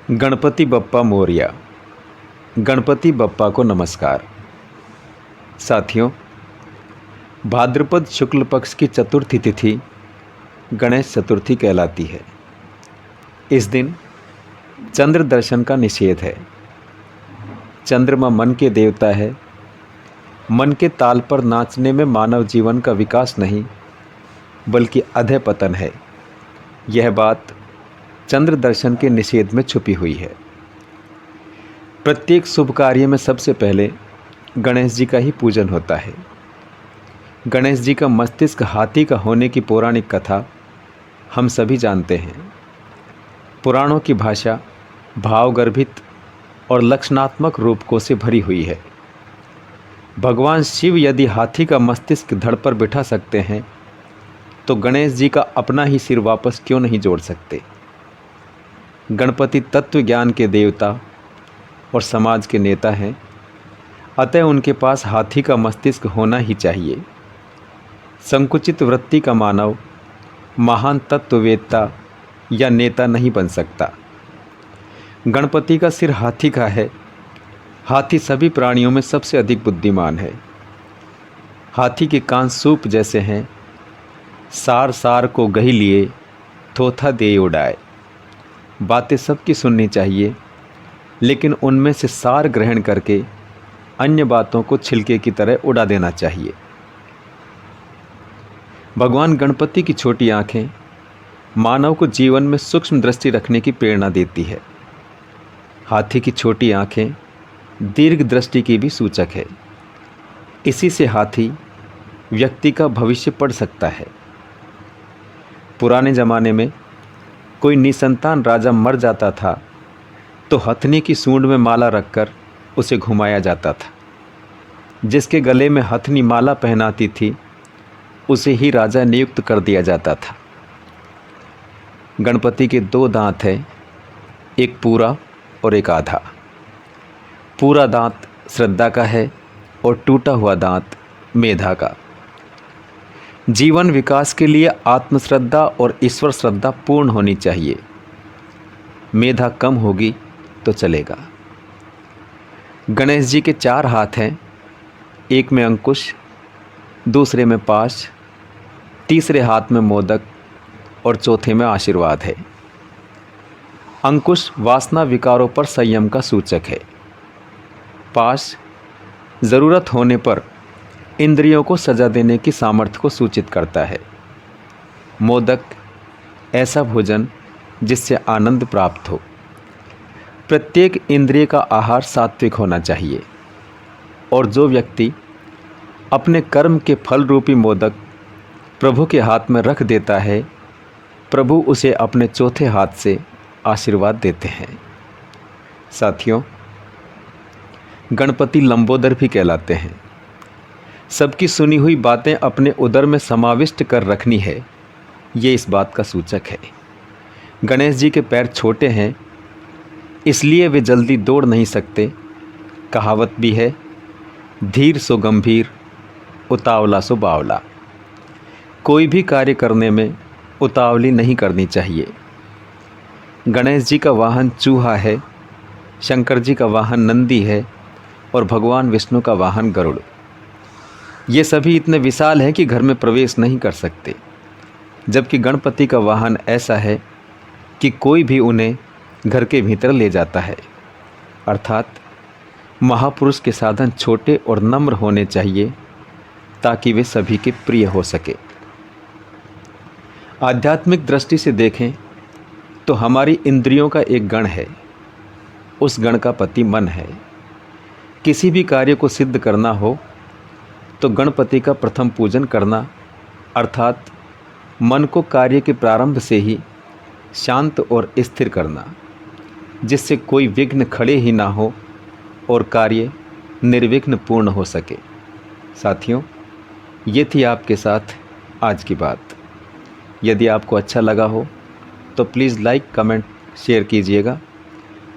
गणपति बप्पा मोरया। गणपति बप्पा को नमस्कार। साथियों, भाद्रपद शुक्ल पक्ष की चतुर्थी तिथि गणेश चतुर्थी कहलाती है। इस दिन चंद्र दर्शन का निषेध है। चंद्रमा मन के देवता है। मन के ताल पर नाचने में मानव जीवन का विकास नहीं बल्कि अधःपतन है। यह बात चंद्र दर्शन के निषेध में छुपी हुई है। प्रत्येक शुभ कार्य में सबसे पहले गणेश जी का ही पूजन होता है। गणेश जी का मस्तिष्क हाथी का होने की पौराणिक कथा हम सभी जानते हैं। पुराणों की भाषा भावगर्भित और लक्षणात्मक रूपकों से भरी हुई है। भगवान शिव यदि हाथी का मस्तिष्क धड़ पर बिठा सकते हैं तो गणेश जी का अपना ही सिर वापस क्यों नहीं जोड़ सकते। गणपति तत्व ज्ञान के देवता और समाज के नेता हैं, अतः उनके पास हाथी का मस्तिष्क होना ही चाहिए। संकुचित वृत्ति का मानव महान तत्ववेत्ता या नेता नहीं बन सकता। गणपति का सिर हाथी का है। हाथी सभी प्राणियों में सबसे अधिक बुद्धिमान है। हाथी के कान सूप जैसे हैं। सार सार को गही लिए, थोथा दे उड़ाए। बातें सबकी सुननी चाहिए, लेकिन उनमें से सार ग्रहण करके अन्य बातों को छिलके की तरह उड़ा देना चाहिए। भगवान गणपति की छोटी आंखें मानव को जीवन में सूक्ष्म दृष्टि रखने की प्रेरणा देती है। हाथी की छोटी आंखें दीर्घ दृष्टि की भी सूचक है। इसी से हाथी व्यक्ति का भविष्य पढ़ सकता है। पुराने ज़माने में कोई निसंतान राजा मर जाता था तो हथनी की सूंड में माला रखकर उसे घुमाया जाता था। जिसके गले में हथनी माला पहनाती थी उसे ही राजा नियुक्त कर दिया जाता था। गणपति के दो दांत हैं, एक पूरा और एक आधा। पूरा दांत श्रद्धा का है और टूटा हुआ दांत मेधा का। जीवन विकास के लिए आत्मश्रद्धा और ईश्वर श्रद्धा पूर्ण होनी चाहिए। मेधा कम होगी तो चलेगा। गणेश जी के 4 हाथ हैं, एक में अंकुश, दूसरे में पाश, तीसरे हाथ में मोदक और चौथे में आशीर्वाद है। अंकुश वासना विकारों पर संयम का सूचक है। पाश ज़रूरत होने पर इंद्रियों को सजा देने की सामर्थ्य को सूचित करता है। मोदक ऐसा भोजन जिससे आनंद प्राप्त हो। प्रत्येक इंद्रिय का आहार सात्विक होना चाहिए और जो व्यक्ति अपने कर्म के फल रूपी मोदक प्रभु के हाथ में रख देता है, प्रभु उसे अपने चौथे हाथ से आशीर्वाद देते हैं। साथियों, गणपति लंबोदर भी कहलाते हैं। सबकी सुनी हुई बातें अपने उदर में समाविष्ट कर रखनी है, ये इस बात का सूचक है। गणेश जी के पैर छोटे हैं, इसलिए वे जल्दी दौड़ नहीं सकते। कहावत भी है, धीर सो गंभीर, उतावला सो बावला। कोई भी कार्य करने में उतावली नहीं करनी चाहिए। गणेश जी का वाहन चूहा है, शंकर जी का वाहन नंदी है और भगवान विष्णु का वाहन गरुड़। ये सभी इतने विशाल हैं कि घर में प्रवेश नहीं कर सकते, जबकि गणपति का वाहन ऐसा है कि कोई भी उन्हें घर के भीतर ले जाता है। अर्थात महापुरुष के साधन छोटे और नम्र होने चाहिए ताकि वे सभी के प्रिय हो सके। आध्यात्मिक दृष्टि से देखें तो हमारी इंद्रियों का एक गण है। उस गण का पति मन है। किसी भी कार्य को सिद्ध करना हो तो गणपति का प्रथम पूजन करना, अर्थात मन को कार्य के प्रारंभ से ही शांत और स्थिर करना, जिससे कोई विघ्न खड़े ही ना हो और कार्य निर्विघ्न पूर्ण हो सके। साथियों, ये थी आपके साथ आज की बात। यदि आपको अच्छा लगा हो तो प्लीज़ लाइक, कमेंट, शेयर कीजिएगा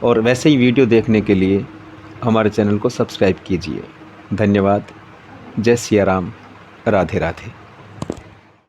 और वैसे ही वीडियो देखने के लिए हमारे चैनल को सब्सक्राइब कीजिए। धन्यवाद। जय सिया राम। राधे राधे।